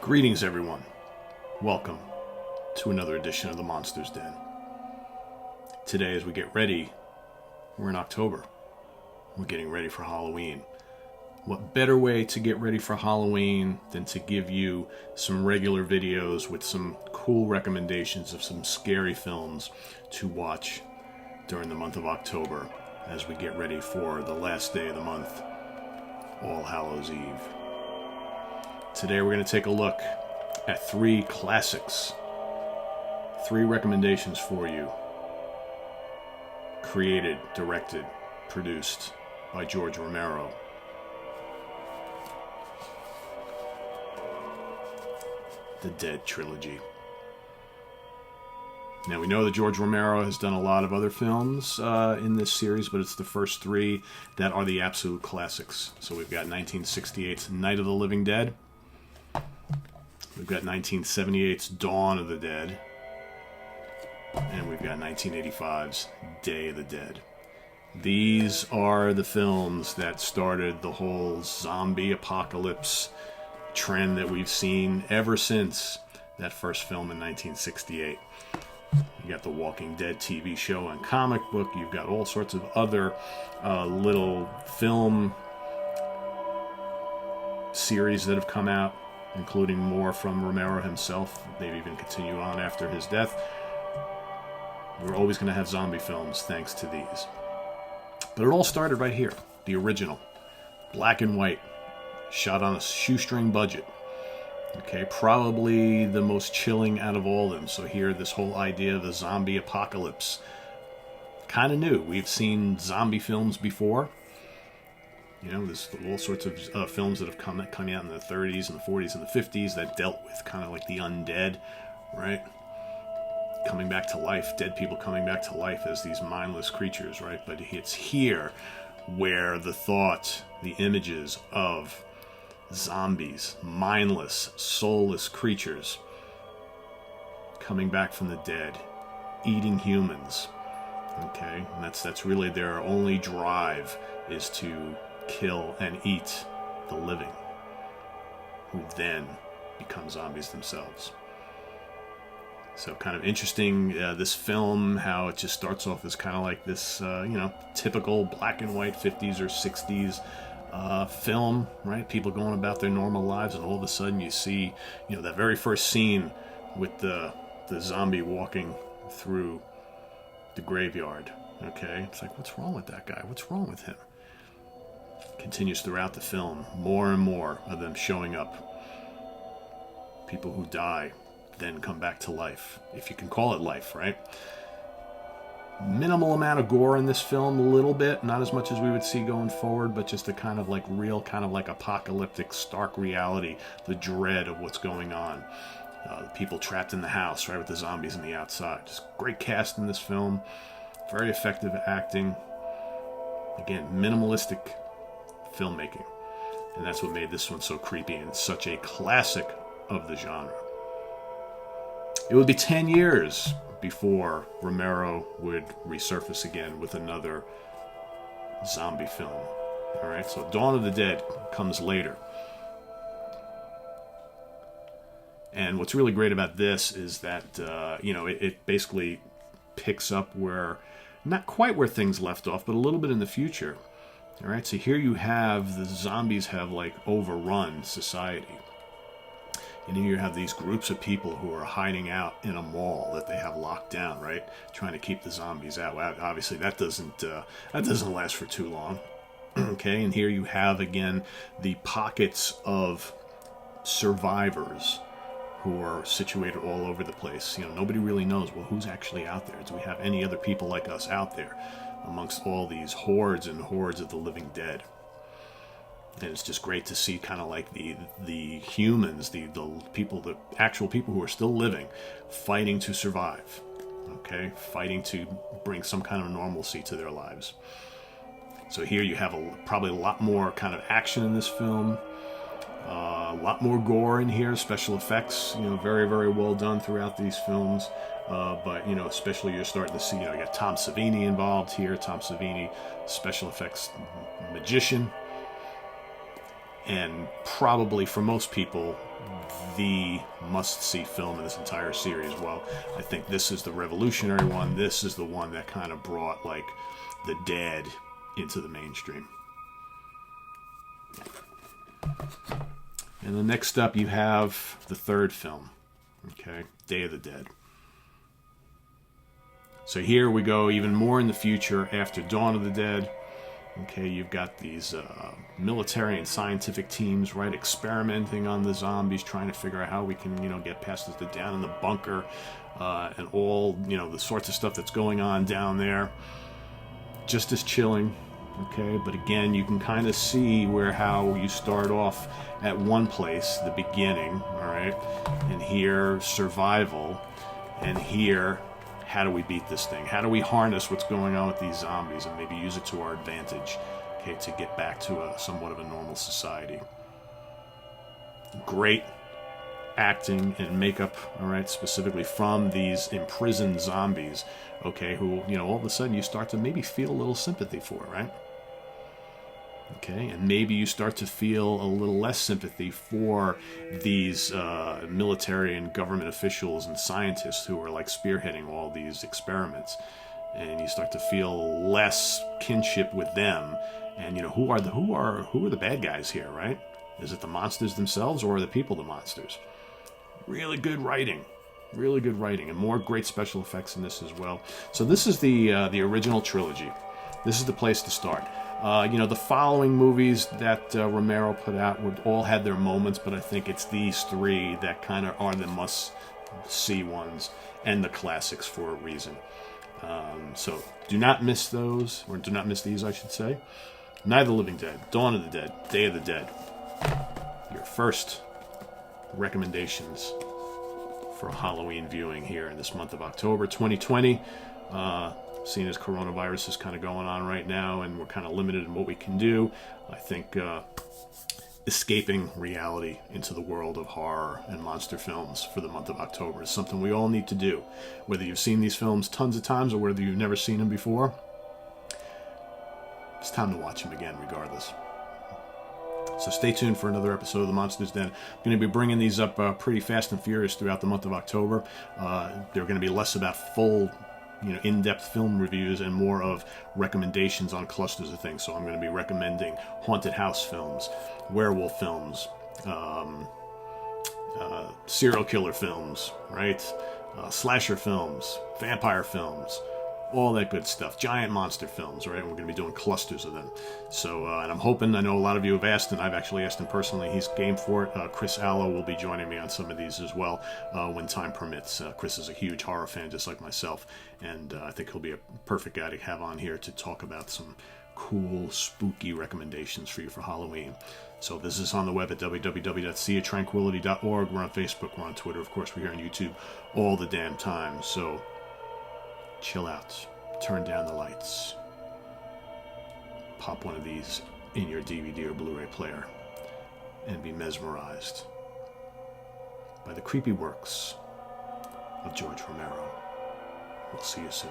Greetings, everyone. Welcome to another edition of the Monsters Den. Today, as we get ready, we're in October. We're getting ready for Halloween. What better way to get ready for Halloween than to give you some regular videos with some cool recommendations of some scary films to watch during the month of October as we get ready for the last day of the month, All Hallows Eve. Today we're going to take a look at three classics, three recommendations for you, created, directed, produced by George Romero. The Dead Trilogy. Now, we know that George Romero has done a lot of other films in this series, but it's the first three that are the absolute classics. So we've got 1968's Night of the Living Dead. We've got 1978's Dawn of the Dead. And we've got 1985's Day of the Dead. These are the films that started the whole zombie apocalypse trend that we've seen ever since that first film in 1968. You got the Walking Dead TV show and comic book. You've got all sorts of other little film series that have come out, including more from Romero himself. They've even continued on after his death. We're always going to have zombie films thanks to these. But it all started right here. The original. Black and white. Shot on a shoestring budget. Okay, probably the most chilling out of all of them. So here, this whole idea of the zombie apocalypse. Kind of new. We've seen zombie films before. You know, there's all sorts of films that have come out in the 30s and the 40s and the 50s that dealt with kind of like the undead, right? Coming back to life, dead people coming back to life as these mindless creatures, right? But it's here where the thought, the images of zombies, mindless, soulless creatures coming back from the dead, eating humans, okay? And that's really their only drive, is to kill and eat the living, who then become zombies themselves. So kind of interesting, this film, how it just starts off as kind of like this, typical black and white 50s or 60s film, right? People going about their normal lives, and all of a sudden you see, that very first scene with the zombie walking through the graveyard, okay? It's like, what's wrong with that guy? What's wrong with him? Continues throughout the film, more and more of them showing up. People who die then come back to life, if you can call it life, right? Minimal amount of gore in this film, a little bit, not as much as we would see going forward, but just the kind of like real, kind of like apocalyptic, stark reality, the dread of what's going on. The people trapped in the house, right, with the zombies on the outside. Just great cast in this film, very effective acting. Again, minimalistic filmmaking, and that's what made this one so creepy and such a classic of the genre. It would be 10 years before Romero would resurface again with another zombie film. All right, so Dawn of the Dead comes later. And what's really great about this is that, it basically picks up where, not quite where things left off, but a little bit in the future. All right, so here you have the zombies have like overrun society. And here you have these groups of people who are hiding out in a mall that they have locked down, right? Trying to keep the zombies out. Well, obviously, that doesn't last for too long. Okay, and here you have again the pockets of survivors who are situated all over the place. Nobody really knows, well, who's actually out there? Do we have any other people like us out there amongst all these hordes and hordes of the living dead? And it's just great to see kind of like the humans, the people, the actual people who are still living, fighting to survive, okay? Fighting to bring some kind of normalcy to their lives. So here you have probably a lot more kind of action in this film, a lot more gore in here, special effects, very, very well done throughout these films. But especially you're starting to see, you got Tom Savini involved here. Tom Savini, special effects magician. And probably for most people, the must-see film in this entire series. Well, I think this is the revolutionary one. This is the one that kind of brought, like, the dead into the mainstream. And then next up, you have the third film, okay, Day of the Dead. So here we go even more in the future after Dawn of the Dead. Okay, you've got these military and scientific teams, right, experimenting on the zombies, trying to figure out how we can, get past this, down in the bunker, and all, the sorts of stuff that's going on down there. Just as chilling, okay, but again, you can kind of see how you start off at one place, the beginning, all right, and here, survival, and here, how do we beat this thing? How do we harness what's going on with these zombies and maybe use it to our advantage, okay, to get back to somewhat of a normal society? Great acting and makeup, all right, specifically from these imprisoned zombies, okay, who, all of a sudden you start to maybe feel a little sympathy for, right? Okay, and maybe you start to feel a little less sympathy for these military and government officials and scientists who are like spearheading all these experiments, and you start to feel less kinship with them. And who are the bad guys here, right? Is it the monsters themselves, or are the people the monsters? Really good writing. Really good writing, and more great special effects in this as well. So this is the original trilogy. This is the place to start. The following movies that Romero put out all had their moments, but I think it's these three that kind of are the must-see ones and the classics for a reason. So do not miss those, or do not miss these, I should say. Night of the Living Dead, Dawn of the Dead, Day of the Dead. Your first recommendations for Halloween viewing here in this month of October 2020. Seeing as coronavirus is kind of going on right now and we're kind of limited in what we can do, I think escaping reality into the world of horror and monster films for the month of October is something we all need to do. Whether you've seen these films tons of times or whether you've never seen them before, it's time to watch them again regardless. So stay tuned for another episode of The Monsters Den. I'm going to be bringing these up pretty fast and furious throughout the month of October. They're going to be less about full in-depth film reviews and more of recommendations on clusters of things. So I'm going to be recommending haunted house films, werewolf films, serial killer films, right? Slasher films, vampire films, all that good stuff. Giant monster films, right? We're going to be doing clusters of them. So, and I'm hoping, I know a lot of you have asked, and I've actually asked him personally, he's game for it. Chris Allo will be joining me on some of these as well when time permits. Chris is a huge horror fan, just like myself, and I think he'll be a perfect guy to have on here to talk about some cool, spooky recommendations for you for Halloween. So this is on the web at www.seatranquility.org. We're on Facebook, we're on Twitter, of course, we're here on YouTube all the damn time. So chill out, turn down the lights, pop one of these in your DVD or Blu-ray player, and be mesmerized by the creepy works of George Romero. We'll see you soon.